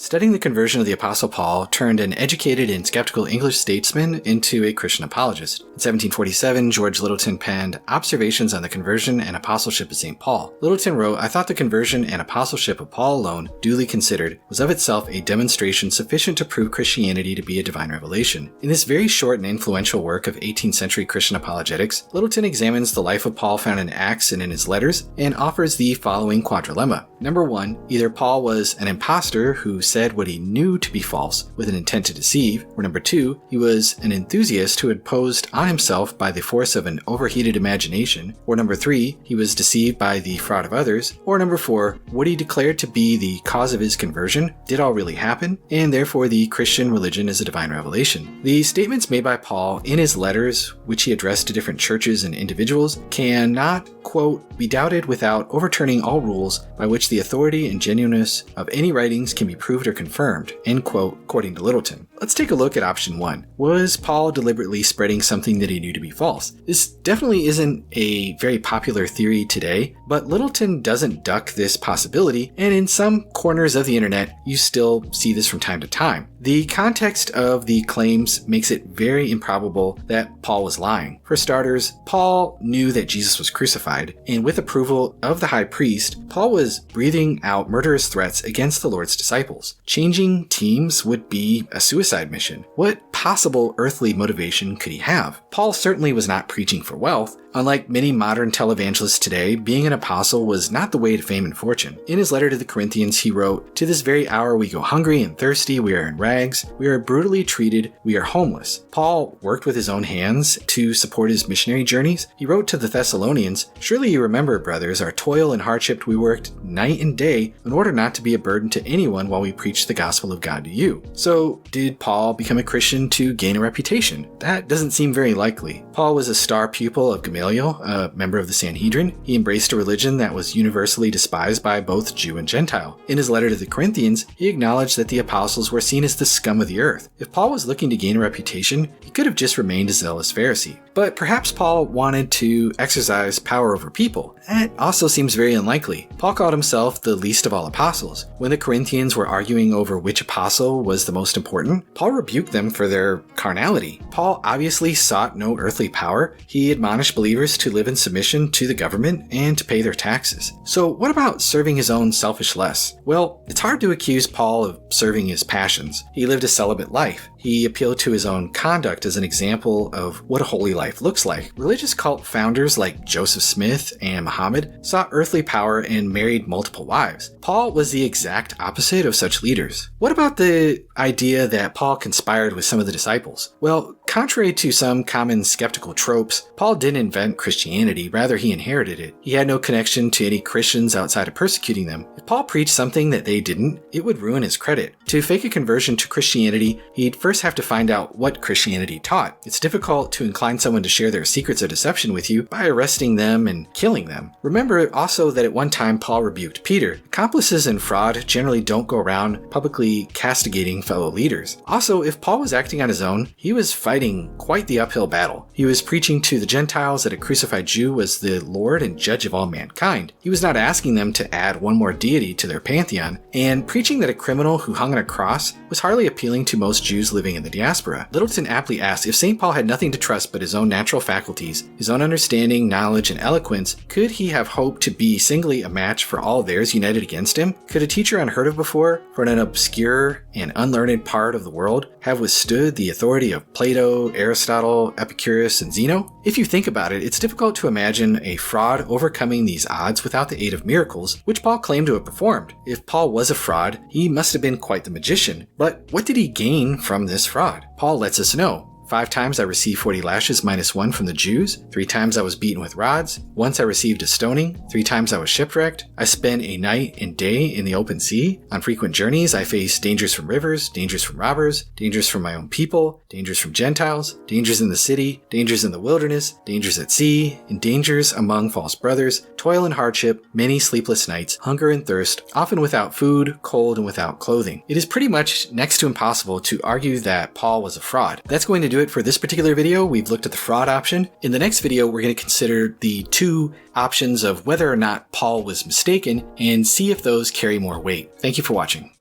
Studying the conversion of the Apostle Paul turned an educated and skeptical English statesman into a Christian apologist. In 1747, George Littleton penned Observations on the Conversion and Apostleship of St. Paul. Littleton wrote, "I thought the conversion and apostleship of Paul alone, duly considered, was of itself a demonstration sufficient to prove Christianity to be a divine revelation." In this very short and influential work of 18th century Christian apologetics, Littleton examines the life of Paul found in Acts and in his letters, and offers the following quadrilemma. Number 1, either Paul was an impostor who said what he knew to be false with an intent to deceive, or number 2, he was an enthusiast who had posed on himself by the force of an overheated imagination, or number 3, he was deceived by the fraud of others, or number 4, what he declared to be the cause of his conversion did all really happen, and therefore the Christian religion is a divine revelation. The statements made by Paul in his letters, which he addressed to different churches and individuals, cannot, quote, be doubted without overturning all rules by which the authority and genuineness of any writings can be proved or confirmed, end quote, according to Littleton. Let's take a look at option 1. Was Paul deliberately spreading something that he knew to be false? This definitely isn't a very popular theory today, but Littleton doesn't duck this possibility, and in some corners of the internet, you still see this from time to time. The context of the claims makes it very improbable that Paul was lying. For starters, Paul knew that Jesus was crucified, and with approval of the high priest, Paul was breathing out murderous threats against the Lord's disciples. Changing teams would be a suicide mission. What possible earthly motivation could he have? Paul certainly was not preaching for wealth. Unlike many modern televangelists today, being an apostle was not the way to fame and fortune. In his letter to the Corinthians, he wrote, "To this very hour we go hungry and thirsty, we are in rags, we are brutally treated, we are homeless." Paul worked with his own hands to support his missionary journeys. He wrote to the Thessalonians, "Surely you remember, brothers, our toil and hardship we worked night and day in order not to be a burden to anyone while we preached the gospel of God to you." So, did Paul become a Christian to gain a reputation? That doesn't seem very likely. Paul was a star pupil of Gamaliel, a member of the Sanhedrin. He embraced a religion that was universally despised by both Jew and Gentile. In his letter to the Corinthians, he acknowledged that the apostles were seen as the scum of the earth. If Paul was looking to gain a reputation, he could have just remained a zealous Pharisee. But perhaps Paul wanted to exercise power over people. That also seems very unlikely. Paul called himself the least of all apostles. When the Corinthians were arguing over which apostle was the most important, Paul rebuked them for their carnality. Paul obviously sought no earthly power. He admonished believers to live in submission to the government and to pay their taxes. So what about serving his own selfish lusts? Well, it's hard to accuse Paul of serving his passions. He lived a celibate life. He appealed to his own conduct as an example of what a holy life looks like. Religious cult founders like Joseph Smith and Muhammad sought earthly power and married multiple wives. Paul was the exact opposite of such leaders. What about the idea that Paul conspired with some of the disciples? Well, contrary to some common skeptical tropes, Paul didn't invent Christianity, rather he inherited it. He had no connection to any Christians outside of persecuting them. If Paul preached something that they didn't, it would ruin his credit. To fake a conversion to Christianity, he'd first have to find out what Christianity taught. It's difficult to incline someone to share their secrets of deception with you by arresting them and killing them. Remember also that at one time Paul rebuked Peter. Accomplices in fraud generally don't go around publicly castigating fellow leaders. Also, if Paul was acting on his own, he was fighting quite the uphill battle. He was preaching to the Gentiles that a crucified Jew was the Lord and judge of all mankind. He was not asking them to add one more deity to their pantheon, and preaching that a criminal who hung on a cross was hardly appealing to most Jews living in the diaspora. Littleton aptly asks, if St. Paul had nothing to trust but his own natural faculties, his own understanding, knowledge, and eloquence, could he have hoped to be singly a match for all theirs united against him? Could a teacher unheard of before, from an obscure and unlearned part of the world, have withstood the authority of Plato, Aristotle, Epicurus, and Zeno? If you think about it, it's difficult to imagine a fraud overcoming these odds without the aid of miracles, which Paul claimed to have performed. If Paul was a fraud, he must have been quite the magician. But what did he gain from this fraud? Paul lets us know. 5 times I received 40 lashes minus 1 from the Jews. 3 times I was beaten with rods. Once I received a stoning. 3 times I was shipwrecked. I spent a night and day in the open sea. On frequent journeys, I faced dangers from rivers, dangers from robbers, dangers from my own people, dangers from Gentiles, dangers in the city, dangers in the wilderness, dangers at sea, and dangers among false brothers, toil and hardship, many sleepless nights, hunger and thirst, often without food, cold, and without clothing. It is pretty much next to impossible to argue that Paul was a fraud. That's going to do it for this particular video. We've looked at the fraud option. In the next video, we're going to consider the 2 options of whether or not Paul was mistaken and see if those carry more weight. Thank you for watching.